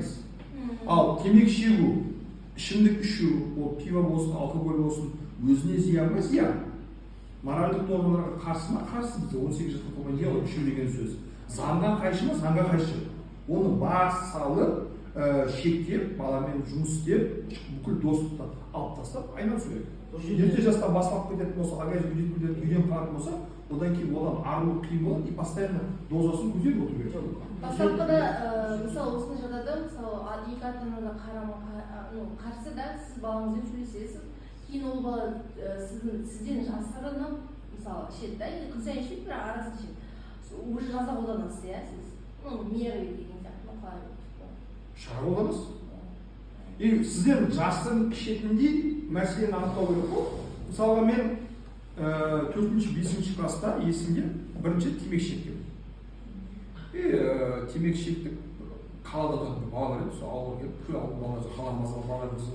емес. Ал темекі шегу, ішімдік ішу, ол пиво болсын, алкоголь болсын, өзіне зиян ба? Зиян. Моральдық нормаларға қарсы ма? Қарсы. Бізде 18 жасқа толмай не ол ішу деген сөз. Заңға қайшы ма? Заңға қайшы. Оны бас салып, шектеп, баламен жұмыс істеп, бүкіл достықты алып тастап, айналысу керек. Ерте жастан бастап кететін болса, үйреніп қалатын болса, одан кейін одан арылу қиын болады, и постоянно дозасын көтеріп отыру керек. Бастапқыда, мысалы, осындай жағдайда, мысалы, екі ата-ана қарсы да сіз балаңызбен сөйлесесіз, кейін ол бала сізден жасырынып, мысалы, ішеді да, күн сайын ішеді, бірақ арасын ішеді. Уже жаза қолданасыз, иә, сіз? Мера деген сияқты, қалай? Шара қолданасыз. И сіздер жасырын ішетіндей мәселені анықтау керек қой. Мысалға мен 4-5 класста есімде бірінші темекі шектім. Темекі шектік қалада тұрды, балалар еді, сол ауылға келіп, бүкіл ауыл балалар қаламазға балаларымыз.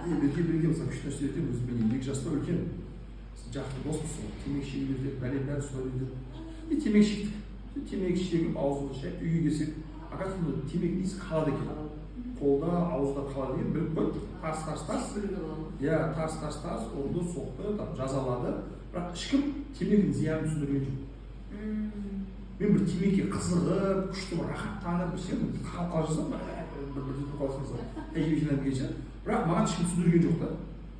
Берге мысалы күшті нәрсе етем, өзімен 2 жаста үлкен. Жақсы доспысың, темекі шегілерде, бәлемдер сөйлейді. И темекі шектік. Темекі шегіп, аузымызды шайып, үйге келсек, оказывается, темекі иісі қалады екен. Қолда, ауызда қалады екен, біліп қойды. Тас. Иә, тас, ұрды, соқты, жазалады. Бірақ ешкім темекінің зиянын түсіндірген жоқ. Мен бір темекі қызығып, күшті рахаттанып, қалқа жасап, бір қалсаңыз, тәжірибе жинап келсе, бірақ маған ешкім түсіндірген жоқ та.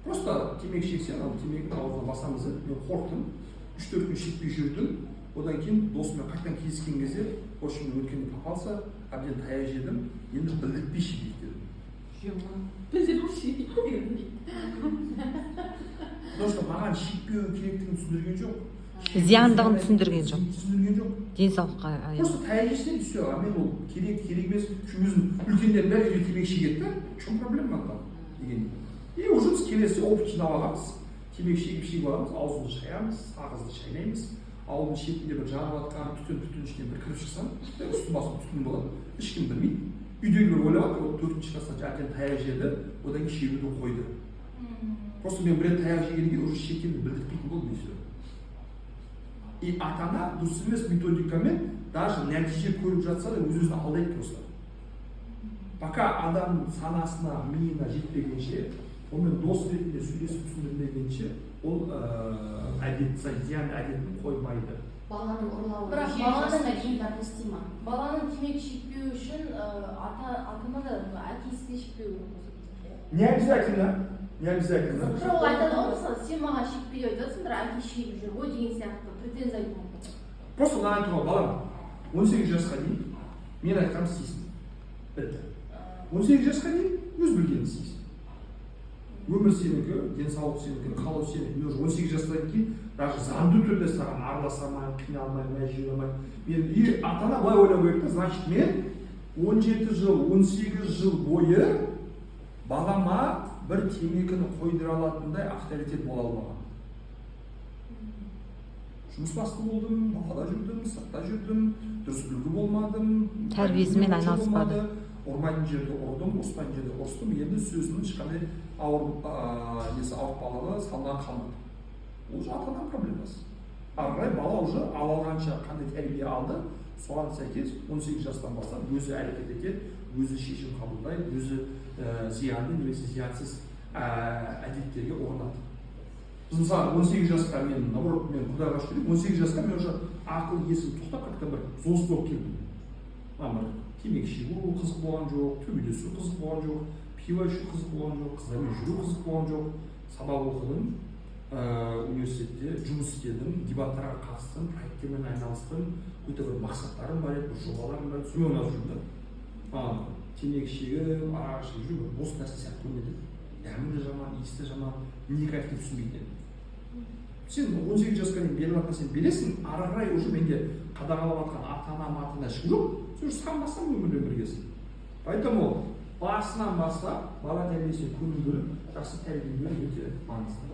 Просто темекі шексең, темекінің аузына басамыз, мен қорқтым, 3-4 күн шекпей жүрдім. Одан кейін досыммен қайтадан кездескен кезде, қошымның өткенде тапалса, әбден таяқ жедім, енді білдіртпей шегейік дедім. Потому что маған шекпеу керектігін түсіндірген жоқ. Зияндығын түсіндірген жоқ. Түсіндірген жоқ. Денсаулыққа. Просто таяқ жесең все, а мен ол керек емес, өзім үлкендер бәрі темекі шегеді, в чем проблема там деген. И уже біз келесі опыт жинап алғанбыз, темекі шегіп аламыз, аузымызды шаямыз, ағызды шайнаймыз. Ауылдың шетінде бір жанып жатқан түтін ішіне бір кіріп шықсам, үстім басым түтін болады, ешкім білмейді. Үйдегілер ойлап отыр, 4-ші класста жартен таяқ жеді, одан кейін шегуді қойды. Просто мен бір рет таяқ жегеннен кейін уже шеккенді білдіртпейтін болды не все. И ата-ана дұрыс емес методикамен даже нәтиже көріп жатса да өз-өзін алдайды просто. Пока адамның санасына, миына жетпегенше, онымен дос ретінде сөйлесіп түсіндірмегенше, ол зиян әдетін қоймайды. Баланың ұрлауы, бірақ баланың темекі шекпеу үшін ата-ана да әкесі де шекпеу керек. Не обязательно. Не обязательно. Бірақ ол айтады ғой, мысалы, сен маған шекпе деп айтасың, бірақ әке шегіп жүр ғой деген сияқты претензия айтуы мүмкін. Просто мына айтуға балам, 18 жасқа дейін мен айтқанымды істейсің. Бітті. 18 жасқа дейін өз білгеніңді істейсің. Өмір сенікі, денсаулық сенікі, қалау сенікі. Мен уже 18 жастан кейін даже заңды түрде саған араласамай, қиналмай, мәжбүрламай. Мен ата-ана былай ойлау керек та, значит мен 17 жыл, 18 жыл бойы балама бір темекіні қойдыра алатындай авторитет бола алмаған. Жұмыс басты болдым, балада жүрдім, сыртта жүрдім, дұрыс үлгі болмадым, тәрбиесімен айналыспады. Ұрмайтын жерде ұрдым, ұрыспайтын жерде ұрыстым, енді сөзінің ешқандай ауыртпалығы салмағы қалмады. Ол же ата-ана проблемасы. Ары қарай бала уже алғанша қандай тәрбие алды, соған сәйкес 18 жастан бастап өзі әрекет етеді, өзі шешім қабылдайды, өзі зиянды немесе зиянсыз әдеттерге орнатады. Біз мысалы 18 жасқа мен құдайға шүкір, 18 жасқа мен уже ақыл есім тоқтап как-то бір зос болып келдім. Темекі шегу қызық болған жоқ, төбелесу қызық болған жоқ, пиво ішу қызық болған жоқ, қыздармен жүру қызық болған жоқ. Сабақ оқыдым, университетте жұмыс істедім, дебаттарға қатыстым, проекттермен айналыстым, өте бір мақсаттарым бар еді, бір жобаларым бар еді, сонымен ұнап жүрдім. Темекі шегіп, арақ ішіп жүру бір бос нәрсе сияқты көрінеді. Дәмі де жаман, иісі де жаман, не кайф деп түсінбейтін. Сен 18 жасқа дейін беріп жатқан сен бересің, ары қарай уже менде қадағалап жатқан ата-ана матында ешкім жоқ, сен уже саған басқа өмірмен біргесің. Поэтому басынан бастап бала тәрбиесіне көңіл бөліп, жақсы тәрбие беру өте маңызды.